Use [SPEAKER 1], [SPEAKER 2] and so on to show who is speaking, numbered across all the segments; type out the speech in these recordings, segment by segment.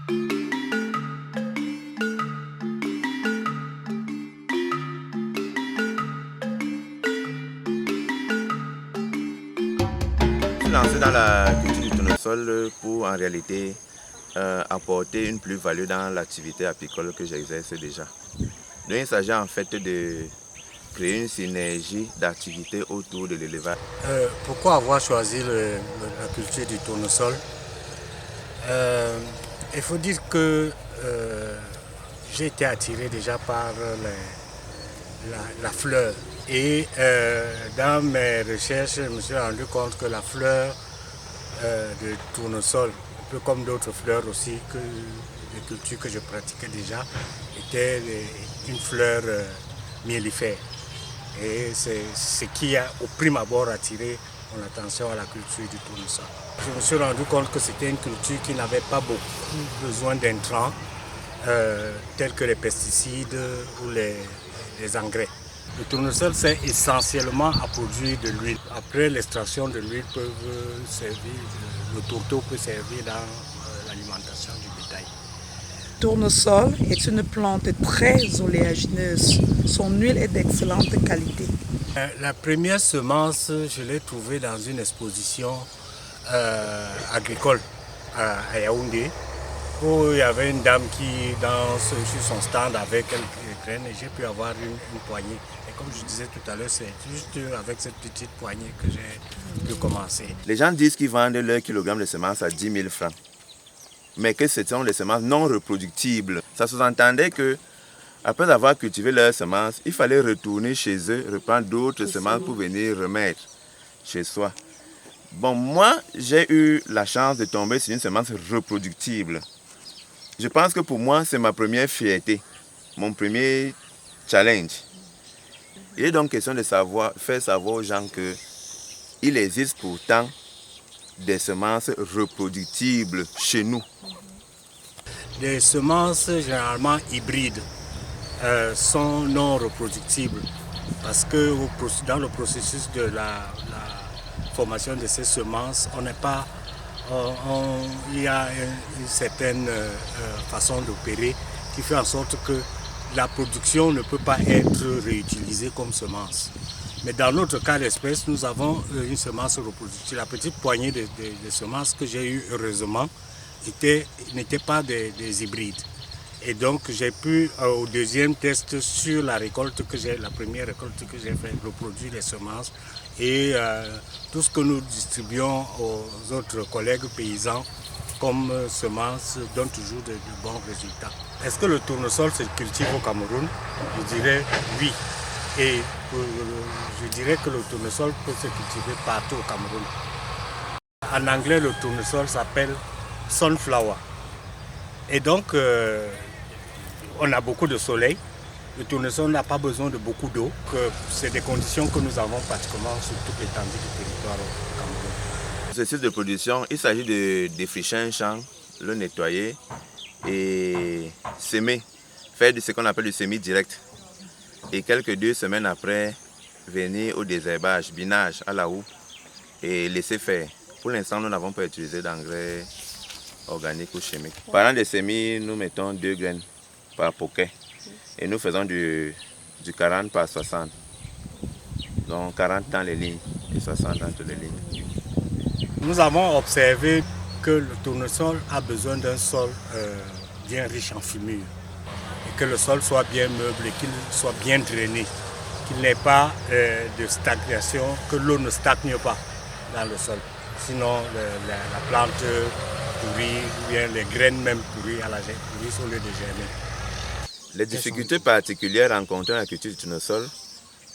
[SPEAKER 1] Je suis lancé dans la culture du tournesol pour en réalité apporter une plus-value dans l'activité apicole que j'exerce déjà. Donc il s'agit en fait de créer une synergie d'activités autour de l'élevage.
[SPEAKER 2] Pourquoi avoir choisi la culture du tournesol? Il faut dire que j'ai été attiré déjà par la fleur. Et dans mes recherches, je me suis rendu compte que la fleur de tournesol, un peu comme d'autres fleurs aussi, que les cultures que je pratiquais déjà, était une fleur mellifère. Et c'est ce qui a au prime abord attiré mon attention à la culture du tournesol. Je me suis rendu compte que c'était une culture qui n'avait pas beaucoup besoin d'intrants tels que les pesticides ou les engrais. Le tournesol sert essentiellement à produire de l'huile. Après l'extraction de l'huile, le tourteau peut servir dans l'alimentation du bétail.
[SPEAKER 3] Le tournesol est une plante très oléagineuse. Son huile est d'excellente qualité.
[SPEAKER 2] La première semence, je l'ai trouvée dans une exposition agricole à Yaoundé, où il y avait une dame qui danse sur son stand avec quelques graines et j'ai pu avoir une poignée. Et comme je disais tout à l'heure, c'est juste avec cette petite poignée que j'ai pu commencer.
[SPEAKER 1] Les gens disent qu'ils vendent leur kilogramme de semences à 10 000 francs, mais que ce sont des semences non reproductibles. Ça sous-entendait que après avoir cultivé leurs semences, il fallait retourner chez eux, reprendre d'autres semences pour venir remettre chez soi. Bon, moi, j'ai eu la chance de tomber sur une semence reproductible. Je pense que pour moi, c'est ma première fierté, mon premier challenge. Il est donc question de faire savoir aux gens qu'il existe pourtant des semences reproductibles chez nous.
[SPEAKER 2] Les semences généralement hybrides sont non reproductibles parce que dans le processus de la formation de ces semences, il y a une certaine façon d'opérer qui fait en sorte que la production ne peut pas être réutilisée comme semence. Mais dans notre cas d'espèce, nous avons une semence reproductive. La petite poignée de semences que j'ai eue, heureusement, n'étaient pas des hybrides. Et donc j'ai pu, au deuxième test sur la première récolte que j'ai fait, reproduire les semences. Et tout ce que nous distribuons aux autres collègues paysans comme semences donne toujours de bons résultats. Est-ce que le tournesol se cultive au Cameroun? Je dirais oui. Et je dirais que le tournesol peut se cultiver partout au Cameroun. En anglais, le tournesol s'appelle sunflower. Et donc, on a beaucoup de soleil. Le tournesol n'a pas besoin de beaucoup d'eau. C'est des conditions que nous avons pratiquement sur toute l'étendue du territoire au Cameroun.
[SPEAKER 1] Le processus de production, il s'agit de défricher un champ, le nettoyer et semer, faire ce qu'on appelle du semis direct. Et quelques 2 semaines après, venir au désherbage, binage à la houe et laisser faire. Pour l'instant, nous n'avons pas utilisé d'engrais organiques ou chimiques. Parlant des semis, nous mettons 2 graines par poquet et nous faisons du 40 par 60. Donc 40 dans les lignes et 60 entre les lignes.
[SPEAKER 2] Nous avons observé que le tournesol a besoin d'un sol bien riche en fumure. Et que le sol soit bien meublé, qu'il soit bien drainé, qu'il n'ait pas de stagnation, que l'eau ne stagne pas dans le sol. Sinon, la plante pourrit, ou bien les graines même pourrissent au lieu de germer.
[SPEAKER 1] Les difficultés particulières rencontrées dans la culture du tournesol,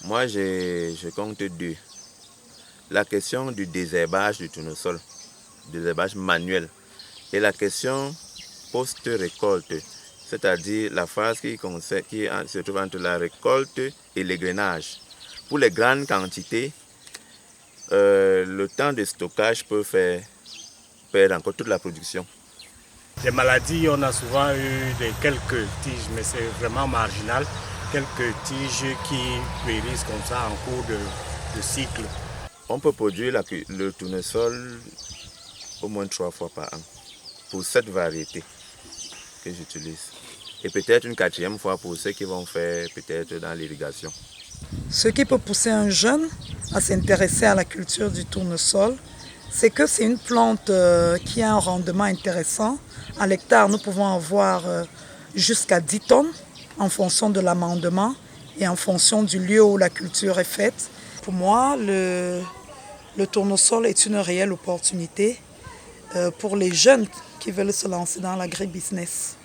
[SPEAKER 1] moi je compte 2. La question du désherbage du tournesol, désherbage manuel, et la question post-récolte, c'est-à-dire la phase qui se trouve entre la récolte et l'égrainage. Pour les grandes quantités, le temps de stockage peut faire perdre encore toute la production.
[SPEAKER 2] Les maladies, on a souvent eu quelques tiges, mais c'est vraiment marginal. Quelques tiges qui périssent comme ça en cours de cycle.
[SPEAKER 1] On peut produire le tournesol au moins 3 fois par an pour cette variété. que j'utilise. Et peut-être une quatrième fois pour ceux qui vont faire peut-être dans l'irrigation.
[SPEAKER 3] Ce qui peut pousser un jeune à s'intéresser à la culture du tournesol, c'est que c'est une plante qui a un rendement intéressant. À l'hectare, nous pouvons avoir jusqu'à 10 tonnes en fonction de l'amendement et en fonction du lieu où la culture est faite. Pour moi, le tournesol est une réelle opportunité pour les jeunes qui veulent se lancer dans l'agribusiness.